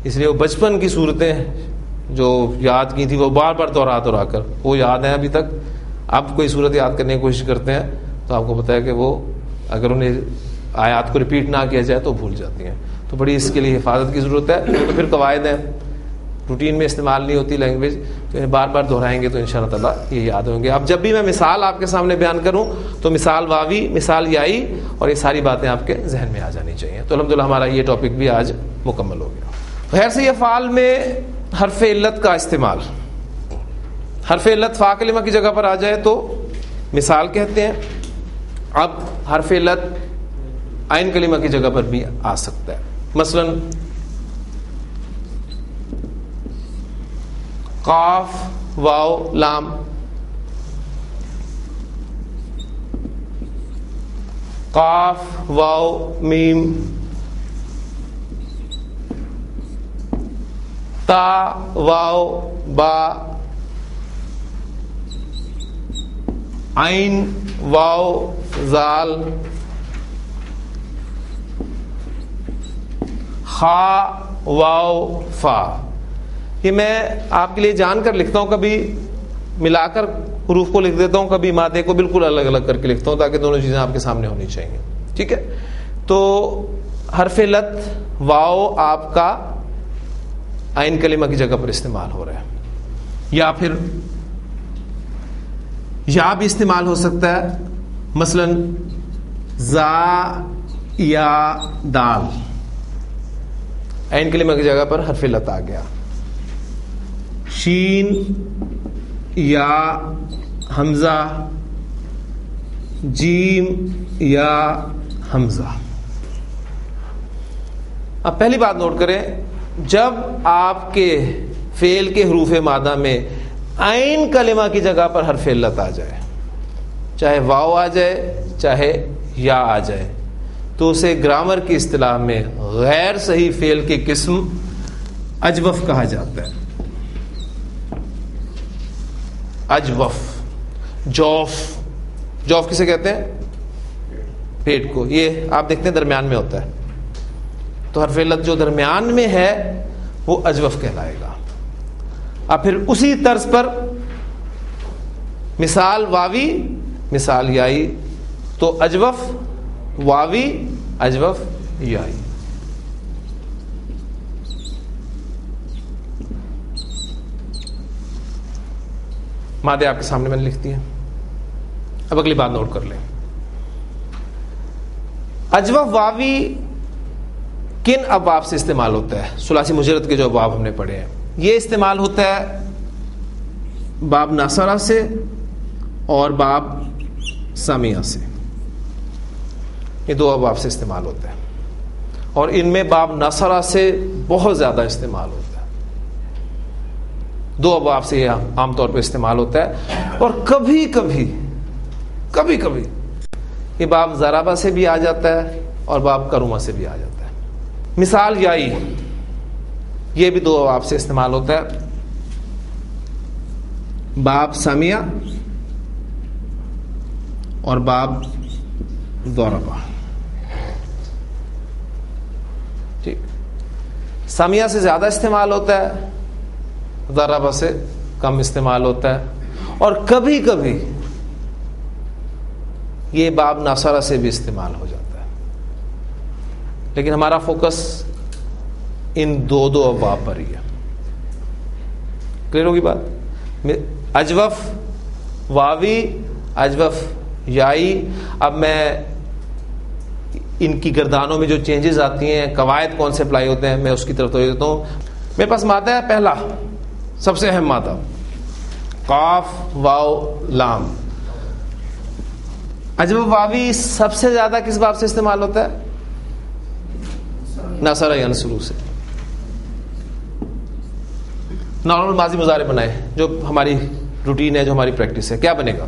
اس لیے وہ بچپن کی صورتیں جو یاد کی تھی وہ بار بار دوہرا کر وہ یاد ہیں ابھی تک. اب کوئی صورت یاد کرنے کی کوشش کرتے ہیں تو آپ کو پتہ ہے کہ وہ اگر انہیں آیات کو ریپیٹ نہ کیا جائے تو بھول جاتی ہیں. تو بڑی اس کے لیے حفاظت کی ضرورت ہے. تو پھر قواعد ہیں, روٹین میں استعمال نہیں ہوتی لینگویج, تو انہیں بار بار دہرائیں گے تو انشاءاللہ تعالیٰ یہ یاد ہوں گے. اب جب بھی میں مثال آپ کے سامنے بیان کروں تو مثال واوی, مثال یائی, اور یہ ساری باتیں آپ کے ذہن میں آ جانی چاہیے. تو الحمدللہ ہمارا یہ ٹاپک بھی آج مکمل ہو گیا. خیر سے افعال میں حرف علت کا استعمال, حرف علت فا کلمہ کی جگہ پر آ جائے تو مثال کہتے ہیں. اب حرف علت عین کلمہ کی جگہ پر بھی آ سکتا ہے. مثلا قاف واو لام, قاف واو میم, تا واو با, عین واو زال, خا واو فا. یہ میں آپ کے لیے جان کر لکھتا ہوں, کبھی ملا کر حروف کو لکھ دیتا ہوں, کبھی مادے کو بالکل الگ الگ کر کے لکھتا ہوں تاکہ دونوں چیزیں آپ کے سامنے ہونی چاہیے. ٹھیک ہے. تو حرف علت واو آپ کا عین کلمہ کی جگہ پر استعمال ہو رہا ہے, یا پھر یا بھی استعمال ہو سکتا ہے. مثلا زا یا دال, عین کلمہ کی جگہ پر حرف علت آ گیا. شین یا حمزہ, جیم یا حمزہ. اب پہلی بات نوٹ کریں, جب آپ کے فعل کے حروف مادہ میں عین کلمہ کی جگہ پر حرف علت آ جائے, چاہے واو آ جائے چاہے یا آ جائے, تو اسے گرامر کی اصطلاح میں غیر صحیح فعل کی قسم اجوف کہا جاتا ہے. اجوف, جوف, جوف کسے کہتے ہیں؟ پیٹ کو. یہ آپ دیکھتے ہیں درمیان میں ہوتا ہے, تو حرف علت جو درمیان میں ہے وہ اجوف کہلائے گا. اب پھر اسی طرز پر مثال واوی مثال یائی, تو اجوف واوی اجوف یائی. مادے آپ کے سامنے میں نے لکھ دی ہیں. اب اگلی بات نوٹ کر لیں. اجوف واوی کن ابواب سے استعمال ہوتا ہے؟ ثلاثی مجرد کے جو ابواب ہم نے پڑھے ہیں, یہ استعمال ہوتا ہے باب ناصرہ سے اور باب سامیہ سے. یہ دو ابواب سے استعمال ہوتا ہے, اور ان میں باب ناصرہ سے بہت زیادہ استعمال ہوتا ہے. دو ابواب سے یہ عام طور پہ استعمال ہوتا ہے, اور کبھی کبھی یہ باب ضربہ سے بھی آ جاتا ہے اور باب کرما سے بھی آ جاتا ہے. مثال یائی, یہ بھی دو ابواب سے استعمال ہوتا ہے, باب سامیہ اور باب ضربہ. ٹھیک. سامیہ سے زیادہ استعمال ہوتا ہے, ضربہ سے کم استعمال ہوتا ہے, اور کبھی کبھی یہ باب ناصرہ سے بھی استعمال ہو جاتا ہے. لیکن ہمارا فوکس ان دو ابواب پر ہی ہے. کلیئر ہوگی بات؟ اجوف واوی اجوف یائی. اب میں ان کی گردانوں میں جو چینجز آتی ہیں, قواعد کون سے اپلائی ہوتے ہیں, میں اس کی طرف توجہ دیتا ہوں. میرے پاس مادہ ہے پہلا, سب سے اہم مادہ, قاف واو لام. اجوف واوی سب سے زیادہ کس باب سے استعمال ہوتا ہے؟ ناصرہ ینصرو سے. نارمل ماضی مضارع بنائے, جو ہماری روٹین ہے, جو ہماری پریکٹس ہے. کیا بنے گا؟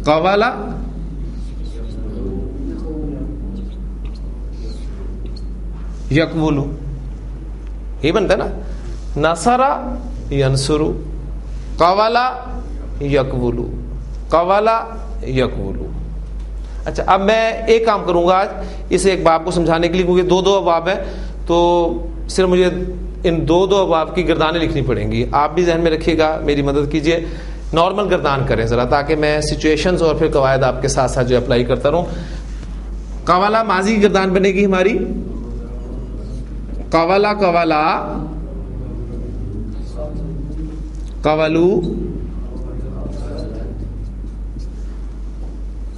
قوالا یقولو, یہ بنتا ہے نا. نصرہ ینصرو, قوالا یقولو, قوالا یقولو. اچھا اب میں ایک کام کروں گا آج اس ایک باب کو سمجھانے کے لیے، کیونکہ دو ابواب ہیں تو صرف مجھے ان دو ابواب کی گردانیں لکھنی پڑیں گی. آپ بھی ذہن میں رکھیے گا، میری مدد کیجیے، نارمل گردان کریں ذرا تاکہ میں سچویشنز اور پھر قواعد آپ کے ساتھ ساتھ جو اپلائی کرتا رہوں. قوالا ماضی کی گردان بنے گی ہماری، قوالا قوالا، قولو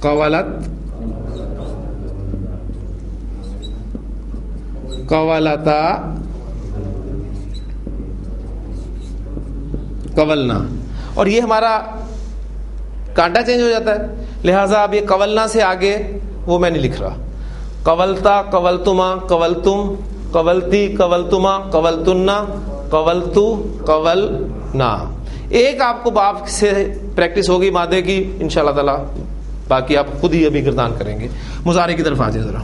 قولت، قولتا، قولنا. اور یہ ہمارا کانٹا چینج ہو جاتا ہے، لہٰذا اب یہ قولنا سے آگے وہ میں نہیں لکھ رہا. قولتا، قولتما، قولتم، قولتی، قولتما، قولتنا، قولتو، قولنا. ایک آپ کو باب سے پریکٹس ہوگی مادے کی انشاءاللہ تعالی، باقی آپ خود ہی ابھی گردان کریں گے. مضارع کی طرف آ جائیں ذرا.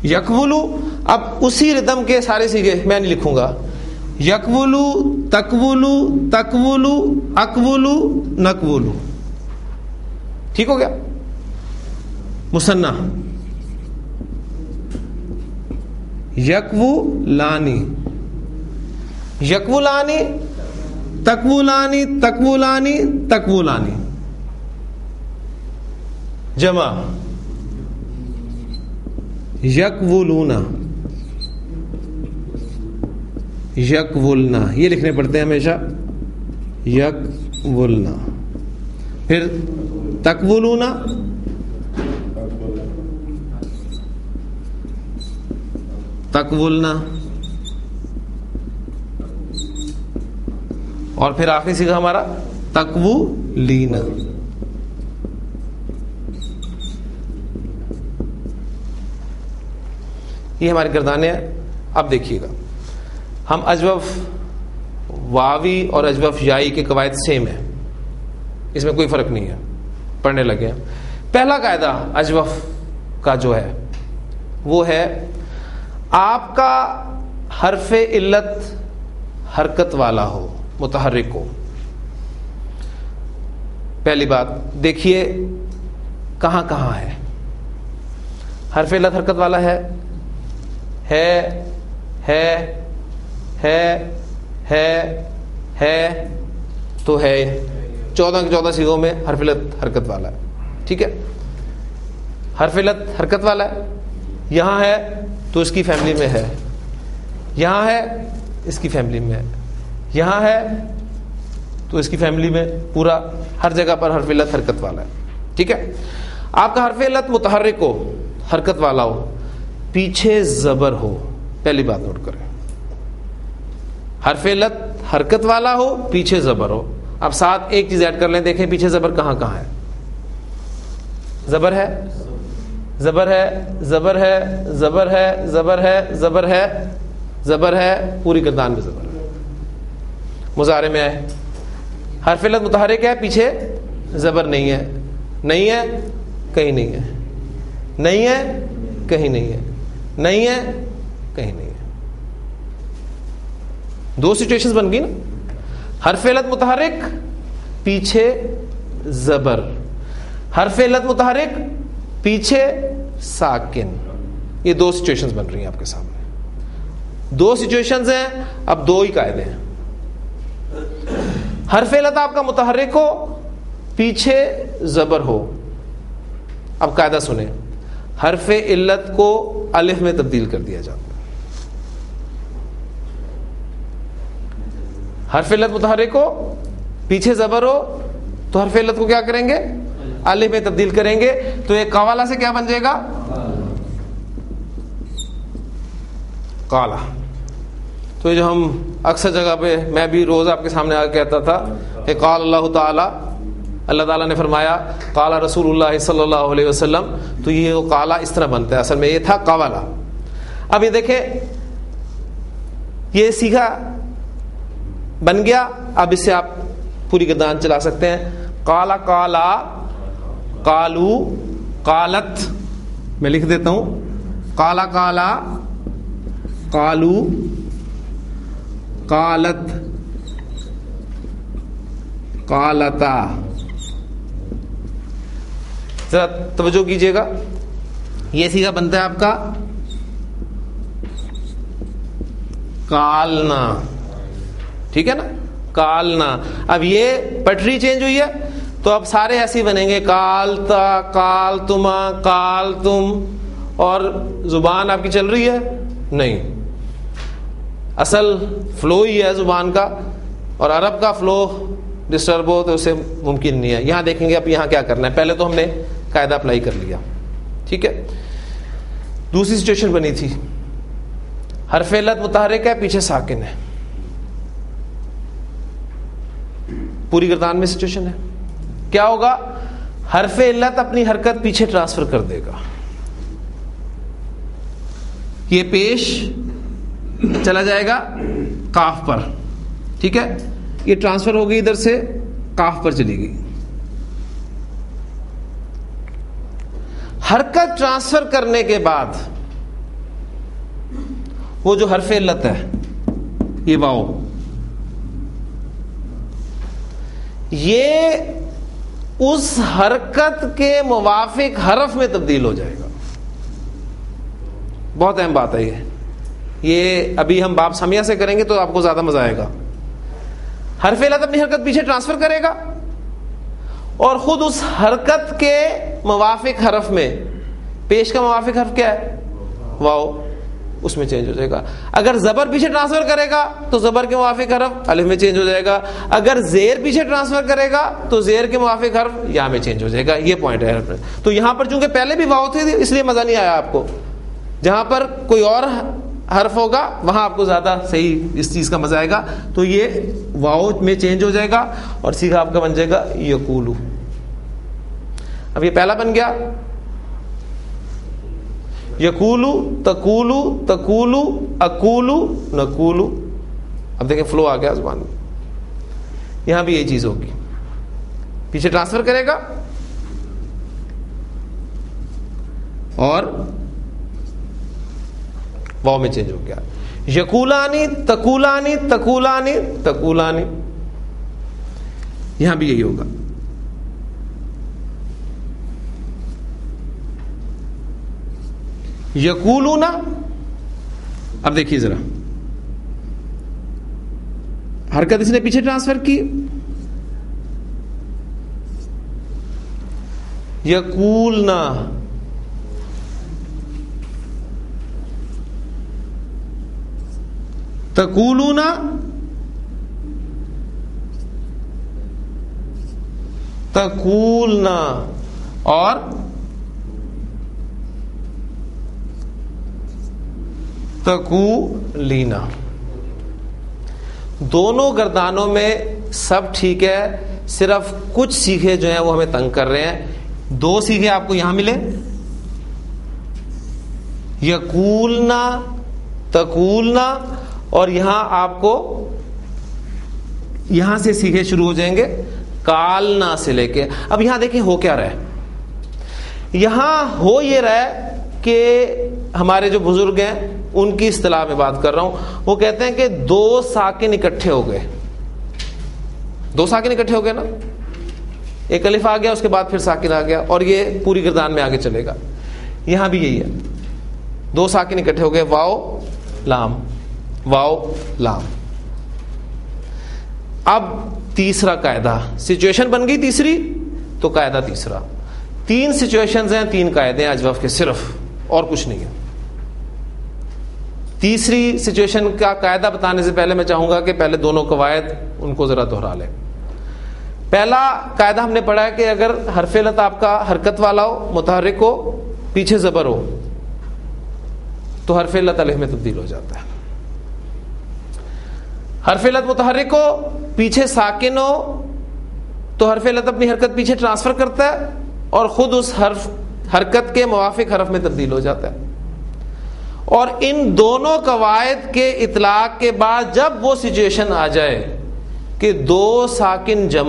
یکولو، اب اسی ردم کے سارے سیگے میں نہیں لکھوں گا. یکولو، تکولو، تکولو، اکولو، نکولو. ٹھیک ہو گیا. مثنیٰ یکولانی، یکولانی، تکولانی، تکولانی، تکولانی. جمع یکولونا، یکولنا. یہ لکھنے پڑتے ہیں ہمیشہ، یکولنا. پھر تکولونا، تکولنا. اور پھر آخری سیگا ہمارا تکولینا. یہ ہماری گردانیں ہیں. اب دیکھیے گا، ہم اجوف واوی اور اجوف یائی کے قواعد سیم ہیں، اس میں کوئی فرق نہیں ہے، پڑھنے لگے ہیں. پہلا قاعدہ اجوف کا جو ہے وہ ہے آپ کا حرف علت حرکت والا ہو، متحرک ہو. پہلی بات دیکھیے کہاں کہاں ہے حرف علت حرکت والا. ہے ہے تو ہے 14 کے 14 سیغوں میں حرف علت حرکت والا ہے. ٹھیک ہے، حرف علت حرکت والا ہے. یہاں ہے تو اس کی فیملی میں ہے، یہاں ہے اس کی فیملی میں ہے، یہاں ہے تو اس کی فیملی میں، پورا ہر جگہ پر حرف علت حرکت والا ہے. ٹھیک ہے. آپ کا حرف علت متحرک ہو، حرکت والا ہو، پیچھے زبر ہو. پہلی بات نوٹ کریں، حرف علت حرکت والا ہو، پیچھے زبر ہو. اب ساتھ ایک چیز ایڈ کر لیں، دیکھیں پیچھے زبر کہاں کہاں ہے. زبر ہے، زبر ہے، زبر ہے، زبر ہے، زبر ہے، زبر ہے، زبر ہے، پوری گردان میں زبر ہے. مضارع میں ہے، حرف علت متحرک ہے، پیچھے زبر نہیں ہے. نہیں ہے، کہیں نہیں ہے. نہیں ہے، کہیں نہیں ہے. نہیں ہے، کہیں نہیں ہے. دو سچویشنز بن گئی نا. حرف علت متحرک، پیچھے زبر. حرف علت متحرک، پیچھے ساکن. یہ دو سچویشنز بن رہی ہیں آپ کے سامنے. دو سچویشنز ہیں، اب دو ہی قاعدے ہیں. حرف علت آپ کا متحرک ہو، پیچھے زبر ہو. اب قاعدہ سنیں، حرف علت کو الف میں تبدیل کر دیا جاتا ہے. حرف علت متحرک ہو، پیچھے زبر ہو، تو حرف علت کو کیا کریں گے؟ الف میں تبدیل کریں گے. تو ایک قوالا سے کیا بن جائے گا؟ قالا. تو جو ہم اکثر جگہ پہ، میں بھی روز آپ کے سامنے آ کے کہتا تھا کہ قال اللہ تعالی، اللہ تعالیٰ نے فرمایا، قال رسول اللہ صلی اللہ علیہ وسلم. تو یہ وہ قالا اس طرح بنتا ہے، اصل میں یہ تھا قوالا. اب یہ دیکھیں، یہ سیکھا بن گیا. اب اس سے آپ پوری گردان چلا سکتے ہیں. قالا، قالا، قالو، قالت. میں لکھ دیتا ہوں، قالا، قالا، قالو، قالت، قالتا. ذرا توجہ کیجئے گا, یہ صیغہ بنتا ہے آپ کا قالنا, ٹھیک ہے نا, قالنا. اب یہ پٹری چینج ہوئی ہے تو اب سارے ایسے ہی بنیں گے, قالتا, قالتما, قالتم. اور زبان آپ کی چل رہی ہے نہیں, اصل فلو ہی ہے زبان کا, اور عرب کا فلو ڈسٹرب ہو تو اسے ممکن نہیں ہے. یہاں دیکھیں گے اب یہاں کیا کرنا ہے. پہلے تو ہم نے قاعدہ اپلائی کر لیا, ٹھیک ہے. دوسری سچویشن بنی تھی, حرف علت متحرک ہے, پیچھے ساکن ہے, پوری گردان میں سچویشن ہے. کیا ہوگا؟ حرف علت اپنی حرکت پیچھے ٹرانسفر کر دے گا. یہ پیش چلا جائے گا قاف پر, ٹھیک ہے, یہ ٹرانسفر ہو گئی ادھر سے قاف پر چلی گئی. حرکت ٹرانسفر کرنے کے بعد وہ جو حرف علت ہے یہ واو, یہ اس حرکت کے موافق حرف میں تبدیل ہو جائے گا. بہت اہم بات ہے یہ ابھی ہم باب سمیہ سے کریں گے تو آپ کو زیادہ مزہ آئے گا. حرف علت اپنی حرکت پیچھے ٹرانسفر کرے گا اور خود اس حرکت کے موافق حرف میں, پیش کا موافق حرف کیا ہے؟ واو, اس میں چینج ہو جائے گا. اگر زبر پیچھے ٹرانسفر کرے گا تو زبر کے موافق حرف الف میں چینج ہو جائے گا. اگر زیر پیچھے ٹرانسفر کرے گا تو زیر کے موافق حرف یا میں چینج ہو جائے گا. یہ پوائنٹ ہے. تو یہاں پر چونکہ پہلے بھی واو تھے اس لیے مزہ نہیں آیا آپ کو. جہاں پر کوئی اور حرف ہوگا وہاں آپ کو زیادہ صحیح اس چیز کا مزہ آئے گا. تو یہ واو میں چینج ہو جائے گا اور سیدھا آپ کا بن جائے گا یقولو. اب یہ پہلا بن گیا یقولو, تقولو, تقولو, اقولو, نقولو. اب دیکھیں فلو آ گیا زبان میں. یہاں بھی یہی چیز ہوگی, پیچھے ٹرانسفر کرے گا اور واو میں چینج ہو گیا. یقولانی, تقولانی, تقولانی, تقولانی. یہاں بھی یہی ہوگا. یقولون, اب دیکھیے ذرا حرکت اس نے پیچھے ٹرانسفر کی, یقولنا, تقولون, تقولنا اور تقولینا. دونوں گردانوں میں سب ٹھیک ہے, صرف کچھ سیغے جو ہیں وہ ہمیں تنگ کر رہے ہیں. دو سیغے آپ کو یہاں ملے, یقولنا, تقولنا, اور یہاں آپ کو یہاں سے سیغے شروع ہو جائیں گے کالنا سے لے کے. اب یہاں دیکھیں ہو کیا رہا ہے. یہاں ہو یہ رہا ہے کہ ہمارے جو بزرگ ہیں ان کی اصطلاح میں بات کر رہا ہوں, وہ کہتے ہیں کہ دو ساکن اکٹھے ہو گئے. دو ساکن اکٹھے ہو گئے نا, ایک الف آ گیا اس کے بعد پھر ساکن آ گیا اور یہ پوری گردان میں آگے چلے گا. یہاں بھی یہی ہے, دو ساکن اکٹھے ہو گئے, واو لام, واو لام. اب تیسرا قاعدہ, سچویشن بن گئی تیسری تو قاعدہ تیسرا. تین سچویشنز ہیں, تین قاعدے ہیں اجوف کے صرف, اور کچھ نہیں ہے. تیسری سچویشن کا قاعدہ بتانے سے پہلے میں چاہوں گا کہ پہلے دونوں قواعد ان کو ذرا دہرا لیں. پہلا قاعدہ ہم نے پڑھا ہے کہ اگر حرف علت آپ کا حرکت والا ہو, متحرک ہو, پیچھے زبر ہو, تو حرف علت الف میں تبدیل ہو جاتا ہے. حرف علت متحرک ہو, پیچھے ساکن ہو, تو حرف علت اپنی حرکت پیچھے ٹرانسفر کرتا ہے اور خود اس حرکت کے موافق حرف میں تبدیل ہو جاتا ہے. اور ان دونوں قواعد کے اطلاق کے بعد جب وہ سچویشن آ جائے کہ دو ساکن جمع